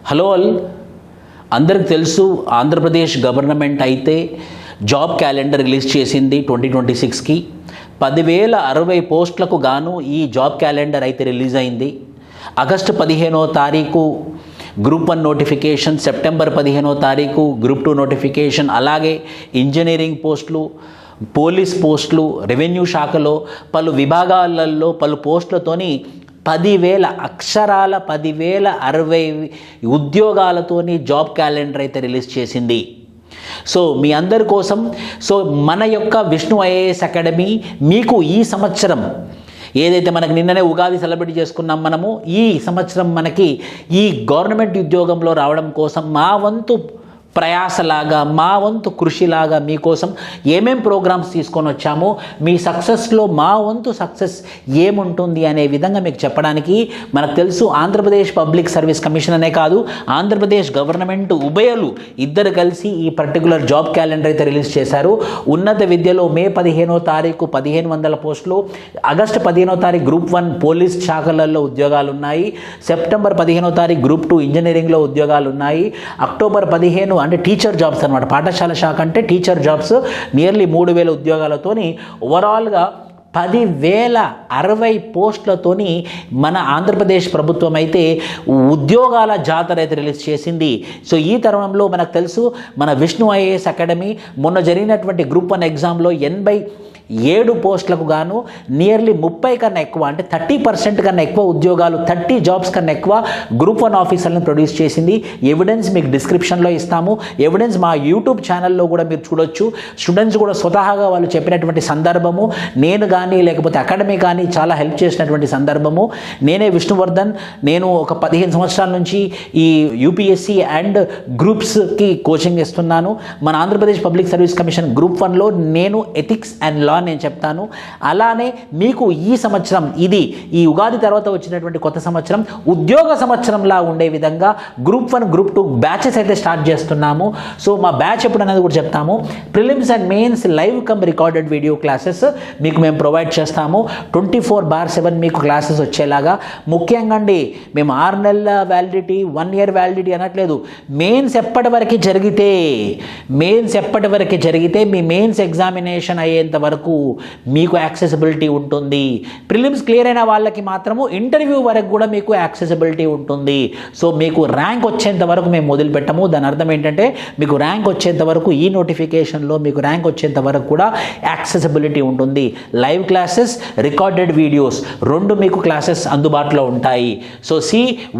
Hello all, అందరికి తెలుసు Andhra Pradesh government అయితే జాబ్ క్యాలెండర్ రిలీజ్ చేసింది 2026కి. 10,060 పోస్టులకు గాను ఈ జాబ్ క్యాలెండర్ అయితే రిలీజ్ అయింది. ఆగస్టు 15వ తారీఖు గ్రూప్ 1 నోటిఫికేషన్, సెప్టెంబర్ 15వ తారీఖు గ్రూప్ 2 నోటిఫికేషన్, అలాగే ఇంజనీరింగ్ పోస్టులు, పోలీస్ పోస్టులు, రెవెన్యూ శాఖలో పలు విభాగాలలో పలు పోస్టులతోని 10,000 అక్షరాల 10,060 ఉద్యోగాలతోని జాబ్ క్యాలెండర్ అయితే రిలీజ్ చేసింది. సో మీ అందరి కోసం మన యొక్క విష్ణు ఐఏఎస్ అకాడమీ మీకు ఈ సంవత్సరం ఏదైతే మనకి నిన్ననే ఉగాది సెలబ్రేట్ చేసుకున్నాం, మనము ఈ సంవత్సరం మనకి ఈ గవర్నమెంట్ ఉద్యోగంలో రావడం కోసం మా వంతు ప్రయాసలాగా, మా వంతు కృషిలాగా మీకోసం ఏమేం ప్రోగ్రామ్స్ తీసుకొని వచ్చామో, మీ సక్సెస్లో మా వంతు సక్సెస్ ఏముంటుంది అనే విధంగా మీకు చెప్పడానికి మనకు తెలుసు ఆంధ్రప్రదేశ్ పబ్లిక్ సర్వీస్ కమిషన్ అనే కాదు, ఆంధ్రప్రదేశ్ గవర్నమెంట్ ఉభయలు ఇద్దరు కలిసి ఈ పర్టికులర్ జాబ్ క్యాలెండర్ అయితే రిలీజ్ చేశారు. ఉన్నత విద్యలో మే 15వ తారీఖు 1,500 పోస్టులు, ఆగస్టు 15వ తారీఖు గ్రూప్ 1 పోలీస్ శాఖలలో ఉద్యోగాలు ఉన్నాయి, సెప్టెంబర్ 15వ తారీఖు గ్రూప్ 2 ఇంజనీరింగ్లో ఉద్యోగాలు ఉన్నాయి, అక్టోబర్ 15 అంటే టీచర్ జాబ్స్ అనమాట, పాఠశాల శాఖ అంటే టీచర్ జాబ్స్ నియర్లీ 3,000 ఉద్యోగాలతోని ఓవరాల్గా 10,060 పోస్టులతోని మన ఆంధ్రప్రదేశ్ ప్రభుత్వం అయితే ఉద్యోగాల జాతర అయితే రిలీజ్ చేసింది. సో ఈ తరుణంలో మనకు తెలుసు మన విష్ణు ఐఏఎస్ అకాడమీ మొన్న జరిగినటువంటి గ్రూప్ 1 ఎగ్జామ్లో 87 పోస్టులకు గాను నియర్లీ 30 కన్నా ఎక్కువ, అంటే 30% కన్నా ఎక్కువ ఉద్యోగాలు, 30 జాబ్స్ కన్నా ఎక్కువ గ్రూప్ 1 ఆఫీసర్లను ప్రొడ్యూస్ చేసింది. ఎవిడెన్స్ మీకు డిస్క్రిప్షన్లో ఇస్తాము, ఎవిడెన్స్ మా యూట్యూబ్ ఛానల్లో కూడా మీరు చూడొచ్చు. స్టూడెంట్స్ కూడా స్వతహాగా వాళ్ళు చెప్పినటువంటి సందర్భము, నేను కానీ లేకపోతే అకాడమీ కానీ చాలా హెల్ప్ చేసినటువంటి సందర్భము. నేనే విష్ణువర్ధన్, నేను ఒక 15 సంవత్సరాల నుంచి ఈ యూపీఎస్సీ అండ్ గ్రూప్స్కి కోచింగ్ ఇస్తున్నాను. మన Andhra Pradesh public service commission group 1లో నేను ఎథిక్స్ అండ్ లా నేను చెప్తాను. అలానే మీకు ఈ సంవత్సరం ఈ ఉగాది తర్వాత వచ్చినటువంటి కొత్త సంవత్సరం ఉద్యోగ సంవత్సరంలా ఉండే విధంగా గ్రూప్ 1 గ్రూప్ 2 బ్యాచెస్ అయితే స్టార్ట్ చేస్తున్నాము. సో మా బ్యాచ్ ఎప్పుడు అనేది కూడా చెప్తాము. Prelims and mains live come recorded video classes మీకు మేము ప్రొవైడ్ చేస్తాము. 24/7 మీకు క్లాసెస్ వచ్చేలాగా. ముఖ్యంగా అండి, మేము 6 నెలల వ్యాలిడిటీ, 1 ఇయర్ వ్యాలిడిటీ అనట్లేదు. మెయిన్స్ ఎప్పటి వరకు జరిగితే మీ మెయిన్స్ ఎగ్జామినేషన్ అయ్యేంత వరకు మీకు యాక్సెసిబిలిటీ ఉంటుంది. ప్రిలిమ్స్ క్లియర్ అయిన వాళ్ళకి మాత్రము ఇంటర్వ్యూ వరకు కూడా మీకు యాక్సెసిబిలిటీ ఉంటుంది. సో మీకు ర్యాంక్ వచ్చేంత వరకు మేము మొదలుపెట్టము. దాని అర్థం ఏంటంటే మీకు ర్యాంక్ వచ్చేంత వరకు ఈ నోటిఫికేషన్లో మీకు ర్యాంక్ వచ్చేంత వరకు కూడా యాక్సెసిబిలిటీ ఉంటుంది. లైవ్ క్లాసెస్, రికార్డెడ్ వీడియోస్ 2 మీకు క్లాసెస్ అందుబాటులో ఉంటాయి. సో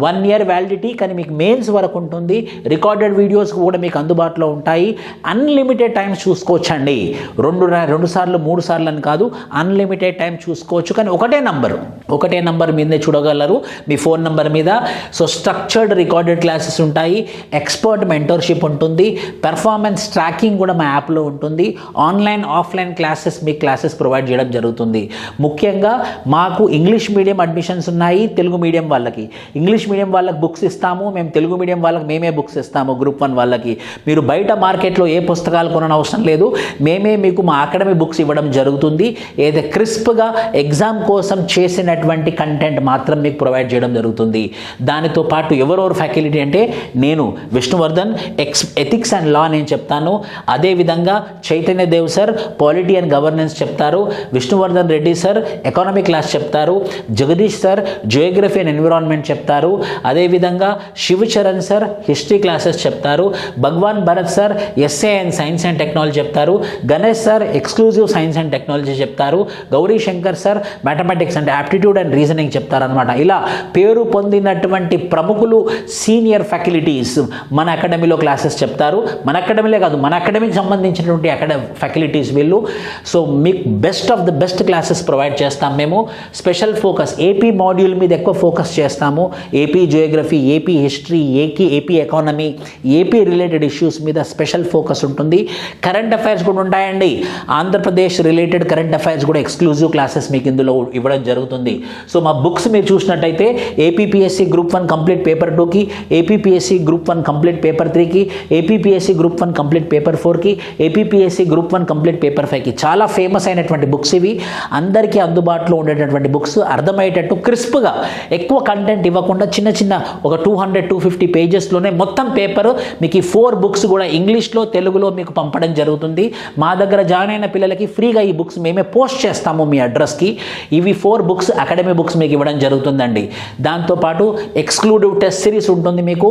1 ఇయర్ వ్యాలిడిటీ కానీ మీకు మెయిన్స్ వరకు ఉంటుంది. రికార్డెడ్ వీడియోస్ కూడా మీకు అందుబాటులో ఉంటాయి. అన్లిమిటెడ్ టైమ్స్ చూసుకోవచ్చండి. 2 సార్లు 3 సార్లు అని కాదు, అన్లిమిటెడ్ టైం చూసుకోవచ్చు. కానీ ఒకటే నంబర్ మీదే చూడగలరు, మీ ఫోన్ నంబర్ మీద. సో స్ట్రక్చర్డ్ రికార్డెడ్ క్లాసెస్ ఉంటాయి, ఎక్స్పర్ట్ మెంటర్షిప్ ఉంటుంది, పెర్ఫార్మెన్స్ ట్రాకింగ్ కూడా మా యాప్లో ఉంటుంది. ఆన్లైన్ ఆఫ్లైన్ క్లాసెస్ మీకు క్లాసెస్ ప్రొవైడ్ చేయడం జరుగుతుంది. ముఖ్యంగా మాకు ఇంగ్లీష్ మీడియం అడ్మిషన్స్ ఉన్నాయి. తెలుగు మీడియం వాళ్ళకి, ఇంగ్లీష్ మీడియం వాళ్ళకి బుక్స్ ఇస్తాము మేము, తెలుగు మీడియం వాళ్ళకి మేమే బుక్స్ ఇస్తాము. గ్రూప్ 1 వాళ్ళకి మీరు బయట మార్కెట్లో ఏ పుస్తకాలు కొనని అవసరం లేదు, మేమే మీకు మా అకాడమీ బుక్స్ ఇవ్వడం జరుగుతుంది. ఏదైతే క్రిస్ప్గా ఎగ్జామ్ కోసం చేసినటువంటి కంటెంట్ మాత్రం మీకు ప్రొవైడ్ చేయడం జరుగుతుంది. దానితో పాటు ఎవరెవరు ఫ్యాకల్టీ అంటే నేను విష్ణువర్ధన్ ఎథిక్స్ అండ్ లా నేను చెప్తాను. అదేవిధంగా Chaitanya Dev sir polity and governance చెప్తారు, Vishnuvardhan Reddy sir economy class చెప్తారు, Jagadish sir geography and environment చెప్తారు, అదేవిధంగా శివచరణ్ సార్ హిస్టరీ క్లాసెస్ చెప్తారు, Bhagavan Bharat sir SA and science and technology చెప్తారు, Ganesh sir exclusive science and technology చెప్తారు, గౌరీ శంకర్ సార్ మ్యాథమెటిక్స్ అంటే యాప్టిట్యూడ్ అండ్ రీజనింగ్ చెప్తారనమాట. ఇలా పేరు పొందినటువంటి ప్రముఖులు సీనియర్ ఫ్యాకల్టీస్ మన అకాడమీలో క్లాసెస్ చెప్తారు. మన అకాడమీలే కాదు, మన అకాడమీకి సంబంధించినటువంటి ఫ్యాకల్టీస్ వీళ్ళు. సో మీకు best of the best classes provide చేస్తాం మేము. స్పెషల్ ఫోకస్ ఏపీ మాడ్యూల్ మీద ఎక్కువ ఫోకస్ చేస్తాము. AP Geography, AP history, AP economy, AP related issues మీద స్పెషల్ ఫోకస్ ఉంటుంది. కరెంట్ అఫైర్స్ కూడా ఉంటాయండి. ఆంధ్రప్రదేశ్ రిలేటెడ్ కరెంట్ అఫైర్స్ కూడా ఎక్స్క్లూజివ్ క్లాసెస్ మీకు ఇందులో ఇవ్వడం జరుగుతుంది. సో మా బుక్స్ మీరు చూసినట్టయితే ఏపీపీఎస్సీ గ్రూప్ 1 కంప్లీట్ పేపర్ 2కి, ఏపీపీఎస్సీ గ్రూప్ 1 కంప్లీట్ పేపర్ 3కి, ఏపీపీఎస్సీ గ్రూప్ 1 కంప్లీట్ పేపర్ 4కి, ఏపీపీఎస్సీ గ్రూప్ 1 కంప్లీట్ పేపర్ 5కి చాలా ఫేమస్ అయినటువంటి బుక్స్ ఇవి. అందరికీ అందుబాటులో ఉండేటటువంటి బుక్స్, అర్థమయ్యేటట్టు క్రిస్ప్గా ఎక్కువ కంటెంట్ ఇవ్వకుండా చిన్న చిన్న ఒక 200-250 పేజెస్లోనే మొత్తం పేపర్ మీకు ఈ 4 బుక్స్ కూడా ఇంగ్లీష్లో తెలుగులో మీకు పంపడం జరుగుతుంది. మా దగ్గర జాయిన్ అయిన పిల్లలకి ఫ్రీగా ఈ బుక్స్ మేమే పోస్ట్ చేస్తాము మీ అడ్రస్కి. ఇవి 4 బుక్స్ అకాడమీ బుక్స్ మీకు ఇవ్వడం జరుగుతుందండి. దాంతోపాటు ఎక్స్క్లూడివ్ టెస్ట్ సిరీస్ ఉంటుంది, మీకు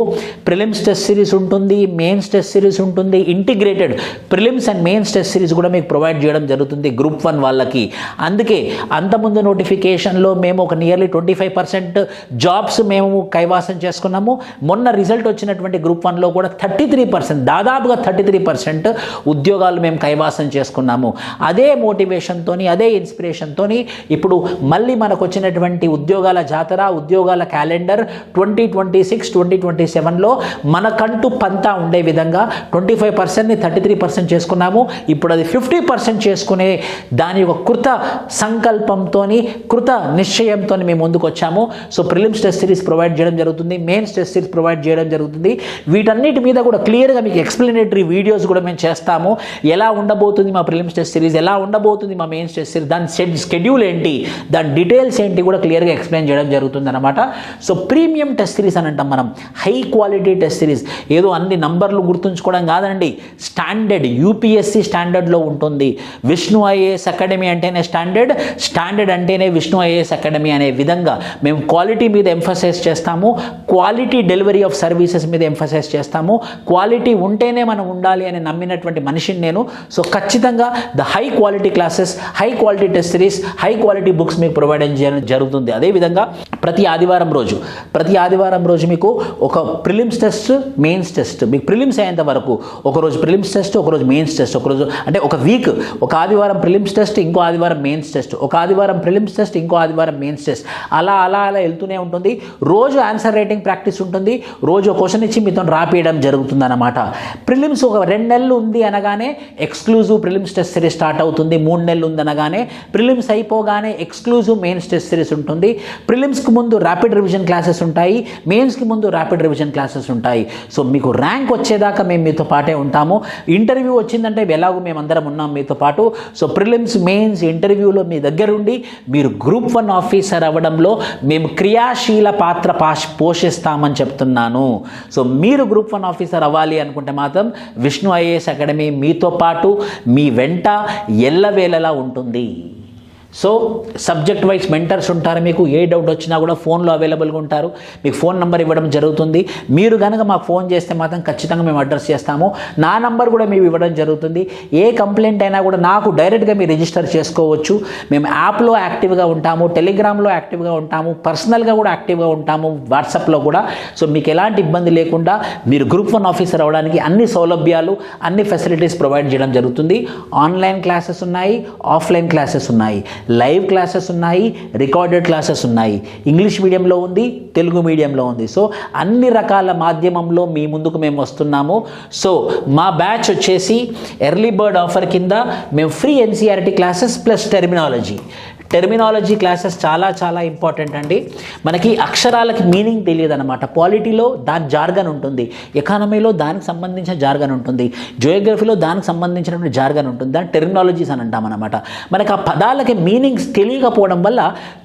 ప్రిలిమ్స్ టెస్ట్ సిరీస్ ఉంటుంది, మెయిన్స్ టెస్ట్ సిరీస్ ఉంటుంది, integrated prelims and mains test series కూడా మీకు ప్రొవైడ్ చేయడం జరుగుతుంది గ్రూప్ 1 వాళ్ళకి. అందుకే అంతకుముందు నోటిఫికేషన్లో మేము ఒక నియర్లీ 25% జాబ్స్ మేము కైవాసం చేసుకున్నాము. మొన్న రిజల్ట్ వచ్చినటువంటి గ్రూప్ 1లో కూడా 33%, దాదాపుగా 33% ఉద్యోగాలు మేము కైవాసం చేసుకున్నాము. అదే మోటివేషన్తోని, అదే ఇన్స్పిరేషన్తోని ఇప్పుడు మళ్ళీ మనకు వచ్చినటువంటి ఉద్యోగాల జాతర, ఉద్యోగాల క్యాలెండర్ 2026-2027లో మనకంటూ పంతా ఉండే విధంగా 25%ని 33% చేసుకున్నాము. ఇప్పుడు అది 50% చేసుకునే దాని ఒక కృత సంకల్పంతోని, కృత నిశ్చయంతో మేము ముందుకు వచ్చాము. So prelims test series provide చేయడం జరుగుతుంది, మెయిన్స్ టెస్ట్ సిరీస్ ప్రొవైడ్ చేయడం జరుగుతుంది. వీటన్నిటి మీద కూడా క్లియర్గా మీకు ఎక్స్ప్లెనేటరీ వీడియోస్ కూడా మేము చేస్తాము. ఎలా ఉండబోతుంది మా ప్రిలిమ్స్ టెస్ట్ సిరీస్, ఎలా ఉండబోతుంది మా మెయిన్స్ టెస్ట్ సిరీస్, దాని స్కెడ్యూల్ ఏంటి, దాని డీటెయిల్స్ ఏంటి కూడా క్లియర్గా ఎక్స్ప్లెయిన్ చేయడం జరుగుతుంది అనమాట. సో ప్రీమియం టెస్ట్ సిరీస్ అని అంటాం మనం, హై క్వాలిటీ టెస్ట్ సిరీస్. ఏదో అన్ని నంబర్లు గుర్తుంచుకోవడం కాదండి, స్టాండర్డ్ యూపీఎస్సీ స్టాండర్డ్లో ఉంటుంది. విష్ణు ఐఏఎస్ అకాడమీ అంటేనే స్టాండర్డ్, స్టాండర్డ్ అంటేనే విష్ణు ఐఏఎస్ అకాడమీ అనే విధంగా మేము క్వాలిటీ మీద ఎంఫసైజ్ చేస్తాము, క్వాలిటీ డెలివరీ ఆఫ్ సర్వీసెస్ మీద ఎంఫసైజ్ చేస్తాము. క్వాలిటీ ఉంటేనే మనం ఉండాలి అని నమ్మినటువంటి మనిషిని నేను. సో ఖచ్చితంగా the high quality classes, high quality test series, high quality books మీకు ప్రొవైడ్ చేయడం జరుగుతుంది. అదేవిధంగా ప్రతి ఆదివారం రోజు మీకు ఒక ప్రిలిమ్స్ టెస్ట్, మెయిన్స్ టెస్ట్, మీకు ప్రిలిమ్స్ అయ్యేంత వరకు ఒకరోజు ప్రిలిమ్స్ టెస్ట్, ఒకరోజు మెయిన్స్ టెస్ట్, ఒకరోజు అంటే ఒక వీక్, ఒక ఆదివారం ప్రిలిమ్స్ టెస్ట్, ఇంకో ఆదివారం మెయిన్స్ టెస్ట్, ఒక ఆదివారం ప్రిలిమ్స్ టెస్ట్, ఇంకో ఆదివారం మెయిన్స్ టెస్ట్, అలా వెళ్తూనే ఉంటుంది. రోజు ఆన్సర్ రైటింగ్ ప్రాక్టీస్ ఉంటుంది, రోజు క్వశ్చన్ ఇచ్చి మీతో రాపియడం జరుగుతుంది అన్నమాట. ప్రిలిమ్స్ ఒక 2 నెలలు ఉంది అనగానే exclusive prelims test series start అవుతుంది. 3 నెలలు ఉంది అనగానే ప్రిలిమ్స్ అయిపోగానే ఎక్స్క్లూజివ్ మెయిన్స్ టెస్ట్ సిరీస్ ఉంటుంది. ప్రిలిమ్స్కి ముందు ర్యాపిడ్ రివిజన్ క్లాసెస్ ఉంటాయి, మెయిన్స్కి ముందు ర్యాపిడ్ రివిజన్ క్లాసెస్ ఉంటాయి. సో మీకు ర్యాంక్ వచ్చేదాకా మేము మీతో పాటే ఉంటాము. ఇంటర్వ్యూ వచ్చిందంటే ఎలాగో మేమందరం ఉన్నాం మీతో పాటు. సో ప్రిలిమ్స్, మెయిన్స్, ఇంటర్వ్యూలో మీ దగ్గరుండి మీరు గ్రూప్ 1 ఆఫీసర్ అవ్వడంలో మేము క్రియాశీల పాత్ర పోషిస్తామని చెప్తున్నాను. సో మీరు గ్రూప్ 1 ఆఫీసర్ అవ్వాలి అనుకుంటే మాత్రం విష్ణు ఐఏఎస్ అకాడమీ మీతో పాటు, మీ వెంట ఎల్లవేళలా ఉంటుంది. సో సబ్జెక్ట్ వైజ్ మెంటర్స్ ఉంటారు, మీకు ఏ డౌట్ వచ్చినా కూడా ఫోన్లో అవైలబుల్గా ఉంటారు. మీకు ఫోన్ నెంబర్ ఇవ్వడం జరుగుతుంది. మీరు కనుక మాకు ఫోన్ చేస్తే మాత్రం ఖచ్చితంగా మేము అడ్రస్ చేస్తాము. నా నంబర్ కూడా మేము ఇవ్వడం జరుగుతుంది. ఏ కంప్లైంట్ అయినా కూడా నాకు డైరెక్ట్గా మీరు రిజిస్టర్ చేసుకోవచ్చు. మేము యాప్లో యాక్టివ్గా ఉంటాము, టెలిగ్రామ్లో యాక్టివ్గా ఉంటాము, పర్సనల్గా కూడా యాక్టివ్గా ఉంటాము, వాట్సాప్లో కూడా. సో మీకు ఎలాంటి ఇబ్బంది లేకుండా మీరు గ్రూప్ 1 ఆఫీసర్ అవ్వడానికి అన్ని సౌలభ్యాలు, అన్ని ఫెసిలిటీస్ ప్రొవైడ్ చేయడం జరుగుతుంది. ఆన్లైన్ క్లాసెస్ ఉన్నాయి, ఆఫ్లైన్ క్లాసెస్ ఉన్నాయి, లైవ్ క్లాసెస్ ఉన్నాయి, రికార్డెడ్ క్లాసెస్ ఉన్నాయి. ఇంగ్లీష్ మీడియంలో ఉంది, తెలుగు మీడియంలో ఉంది. సో అన్ని రకాల మాధ్యమంలో మీ ముందుకు మేము వస్తున్నాము. సో మా బ్యాచ్ వచ్చేసి ఎర్లీ బర్డ్ ఆఫర్ కింద మేము free NCERT classes plus terminology classes చాలా ఇంపార్టెంట్ అండి. మనకి అక్షరాలకి మీనింగ్ తెలియదు అనమాట. పాలిటీలో దాని జార్గన్ ఉంటుంది, ఎకానమీలో దానికి సంబంధించిన జార్గన్ ఉంటుంది, జియోగ్రఫీలో దానికి సంబంధించినటువంటి జార్గన్ ఉంటుంది. దాని టెర్మినాలజీస్ అని అంటాం అనమాట. మనకి ఆ పదాలకి మీనింగ్స్ తెలియకపోవడం వల్ల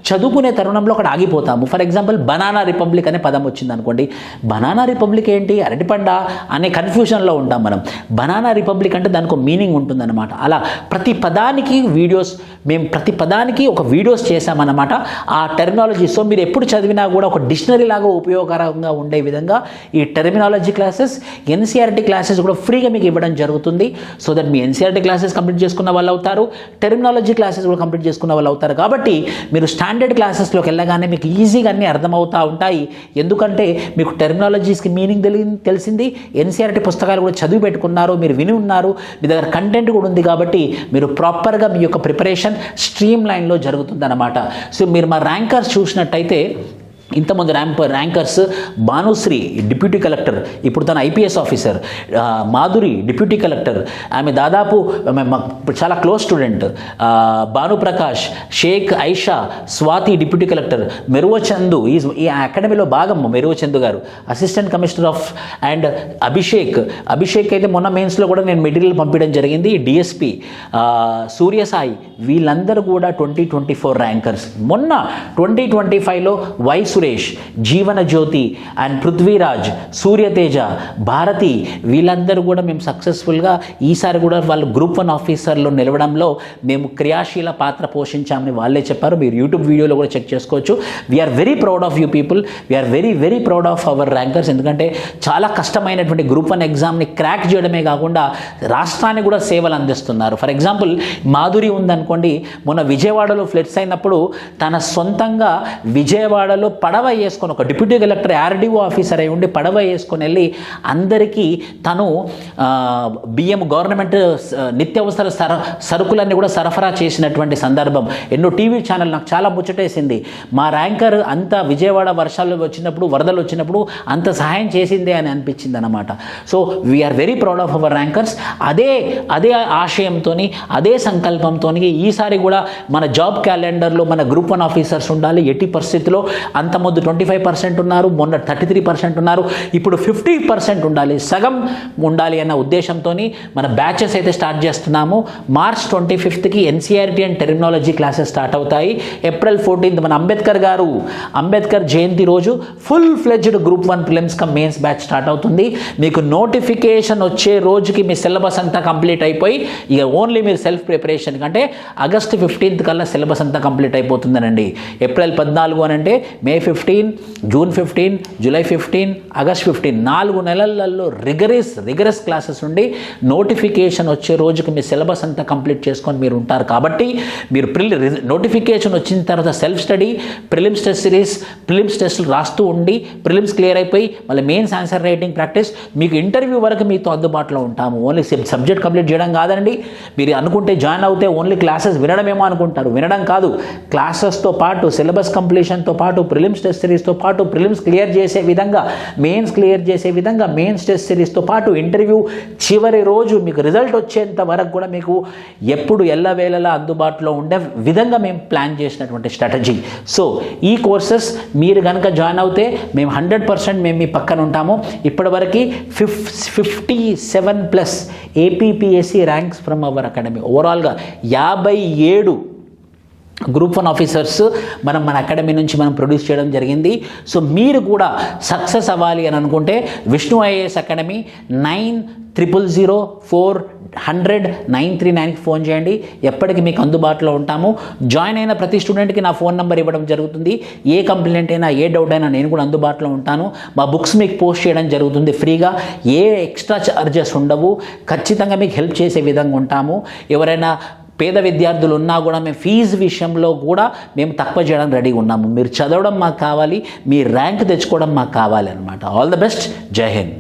చదువుకునే తరుణంలో అక్కడ ఆగిపోతాము. ఫర్ ఎగ్జాంపుల్ బనానా రిపబ్లిక్ అనే పదం వచ్చింది అనుకోండి, బనానా రిపబ్లిక్ ఏంటి, అరటిపండ అనే కన్ఫ్యూజన్లో ఉంటాం మనం. బనానా రిపబ్లిక్ అంటే దానికి ఒక మీనింగ్ ఉంటుందన్నమాట. అలా ప్రతి పదానికి ఒక వీడియోస్ చేశామన్నమాట ఆ టెర్మినాలజీ. సో మీరు ఎప్పుడు చదివినా కూడా ఒక డిక్షనరీ లాగా ఉపయోగకరంగా ఉండే విధంగా ఈ టెర్మినాలజీ క్లాసెస్, ఎన్సీఆర్టీ క్లాసెస్ కూడా ఫ్రీగా మీకు ఇవ్వడం జరుగుతుంది. So that me NCERT classes complete చేసుకున్న వాళ్ళు అవుతారు, టెర్మినాలజీ క్లాసెస్ కూడా కంప్లీట్ చేసుకున్న వాళ్ళు అవుతారు. కాబట్టి మీరు స్టాండర్డ్ క్లాసెస్లోకి వెళ్ళగానే మీకు ఈజీగా అన్నీ అర్థమవుతూ ఉంటాయి. ఎందుకంటే మీకు టెర్మినాలజీస్కి మీనింగ్ తెలిసింది, ఎన్సీఆర్టీ పుస్తకాలు కూడా చదివి పెట్టుకున్నారు, మీరు విని ఉన్నారు, మీ దగ్గర కంటెంట్ కూడా ఉంది. కాబట్టి మీరు ప్రాపర్గా మీ యొక్క ప్రిపరేషన్ స్ట్రీమ్ లైన్లో జరుగుతుందన్నమాట. సో మీరు మా ర్యాంకర్స్ చూసినట్టయితే ఇంతమంది ర్యాంకర్స్: భానుశ్రీ డిప్యూటీ కలెక్టర్, ఇప్పుడు తన IPS officer; Madhuri deputy collector, ఆమె దాదాపు చాలా close student; Bhanuprakash, Sheikh Aisha, Swathi deputy collector, Meruvachandu ఈ అకాడమీలో భాగం మెరువచందు గారు assistant commissioner of, and Abhishek అయితే మొన్న మెయిన్స్లో కూడా నేను మెటీరియల్ పంపించడం జరిగింది, డిఎస్పి; సూర్యసాయి, వీళ్ళందరూ కూడా 2024 ర్యాంకర్స్. మొన్న 2025లో వై సురేష్, జీవన జ్యోతి అండ్ పృథ్వీరాజ్, సూర్యతేజ, భారతి, వీళ్ళందరూ కూడా మేము సక్సెస్ఫుల్గా ఈసారి కూడా వాళ్ళు గ్రూప్ 1 ఆఫీసర్లో నిలవడంలో మేము క్రియాశీల పాత్ర పోషించామని వాళ్ళే చెప్పారు. మీరు యూట్యూబ్ వీడియోలో కూడా చెక్ చేసుకోవచ్చు. We are very proud of you people, we are very very proud of our rankers. ఎందుకంటే చాలా కష్టమైనటువంటి గ్రూప్ 1 ఎగ్జామ్ని క్రాక్ చేయడమే కాకుండా రాష్ట్రానికి కూడా సేవలు అందిస్తున్నారు. ఫర్ ఎగ్జాంపుల్ మాధురి ఉందనుకోండి, మొన్న విజయవాడలో ఫ్లడ్స్ అయినప్పుడు తన సొంతంగా విజయవాడలో పడవ వేసుకొని, ఒక డిప్యూటీ కలెక్టర్ ఆర్డీఓ ఆఫీసర్ అయి ఉండి పడవ వేసుకొని వెళ్ళి అందరికీ తను బియ్యం, గవర్నమెంట్ నిత్యావసర సరుకులన్నీ కూడా సరఫరా చేసినటువంటి సందర్భం. ఎన్నో టీవీ ఛానల్ నాకు చాలా ముచ్చటేసింది. మా ర్యాంకర్ అంత విజయవాడ వర్షాలు వచ్చినప్పుడు, వరదలు వచ్చినప్పుడు అంత సహాయం చేసిందే అని అనిపించింది అన్నమాట. So we are very proud of our rankers. అదే ఆశయంతో, అదే సంకల్పంతో ఈసారి కూడా మన జాబ్ క్యాలెండర్లో మన గ్రూప్ 1 ఆఫీసర్స్ ఉండాలి. ఎట్టి పరిస్థితిలో అంతకుముందు 25% ఉన్నారు, మొన్న 33% ఉన్నారు, ఇప్పుడు 50% ఉండాలి, సగం ఉండాలి అన్న ఉద్దేశంతో మన బ్యాచెస్ అయితే స్టార్ట్ చేస్తున్నాము. మార్చ్ 25కి NCERT and terminology classes start అవుతాయి. ఏప్రిల్ 14th మన అంబేద్కర్ జయంతి రోజు full fledged group 1 prelims cum mains batch start అవుతుంది. మీకు నోటిఫికేషన్ వచ్చే రోజుకి మీ సిలబస్ అంతా కంప్లీట్ అయిపోయి ఇక ఓన్లీ మీరు సెల్ఫ్ ప్రిపరేషన్ కంటే ఆగస్ట్ 15th కల్లా సిలబస్ అంతా కంప్లీట్ అయిపోతుందనండి. ఏప్రిల్ 14 అనంటే మే 15, జూన్ 15, జూలై 15, ఆగస్ట్ 15, 4 నెలలలో రిగరస్ క్లాసెస్ ఉండి నోటిఫికేషన్ వచ్చే రోజుకి మీ సిలబస్ అంతా కంప్లీట్ చేసుకొని మీరు ఉంటారు. కాబట్టి మీరు నోటిఫికేషన్ వచ్చిన తర్వాత self study, prelims test series, prelims టెస్టులు రాస్తూ ఉండి ప్రిలిమ్స్ క్లియర్ అయిపోయి మళ్ళీ మెయిన్స్ ఆన్సర్ రైటింగ్ ప్రాక్టీస్, మీకు ఇంటర్వ్యూ వరకు మీతో అందుబాటులో ఉంటాము. ఓన్లీ సబ్జెక్ట్ కంప్లీట్ చేయడం కాదండి. మీరు అనుకుంటే జాయిన్ అవుతే ఓన్లీ క్లాసెస్ వినడమేమో అనుకుంటారు. వినడం కాదు, క్లాసెస్తో పాటు సిలబస్ కంప్లీషన్తో పాటు ప్రిలిమ్స్ టెస్ట్ సిరీస్తో పాటు ప్రిలిమ్స్ క్లియర్ చేసే విధంగా, మెయిన్స్ క్లియర్ చేసే విధంగా మెయిన్స్ టెస్ట్ సిరీస్తో పాటు ఇంటర్వ్యూ చివరి రోజు మీకు రిజల్ట్ వచ్చేంత వరకు కూడా మీకు ఎప్పుడు ఎల్లవేళలా అందుబాటులో ఉండే విధంగా మేము ప్లాన్ చేసినటువంటి స్ట్రాటజీ. సో ఈ కోర్సెస్ మీరు కనుక జాయిన్ అవుతే మేము 100% మేము మీ పక్కన ఉంటాము. ఇప్పటివరకు 57+ APPSC ranks from our academy. ఓవరాల్గా 57 గ్రూప్ 1 ఆఫీసర్స్ మన అకాడమీ నుంచి మనం ప్రొడ్యూస్ చేయడం జరిగింది. సో మీరు కూడా సక్సెస్ అవ్వాలి అని అనుకుంటే విష్ణు ఐఏఎస్ అకాడమీ 90000400-939కి ఫోన్ చేయండి. ఎప్పటికీ మీకు అందుబాటులో ఉంటాము. జాయిన్ అయిన ప్రతి స్టూడెంట్కి నా ఫోన్ నెంబర్ ఇవ్వడం జరుగుతుంది. ఏ కంప్లైంట్ అయినా, ఏ డౌట్ అయినా నేను కూడా అందుబాటులో ఉంటాను. మా బుక్స్ మీకు పోస్ట్ చేయడం జరుగుతుంది ఫ్రీగా. ఏ ఎక్స్ట్రా ఛార్జెస్ ఉండవు. ఖచ్చితంగా మీకు హెల్ప్ చేసే విధంగా ఉంటాము. ఎవరైనా పేద విద్యార్థులు ఉన్నా కూడా మేము ఫీజు విషయంలో కూడా మేము తక్కువ చేయడానికి రెడీగా ఉన్నాము. మీరు చదవడం మాకు కావాలి, మీ ర్యాంక్ తెచ్చుకోవడం మాకు కావాలి అనమాట. All the best. జై హింద్.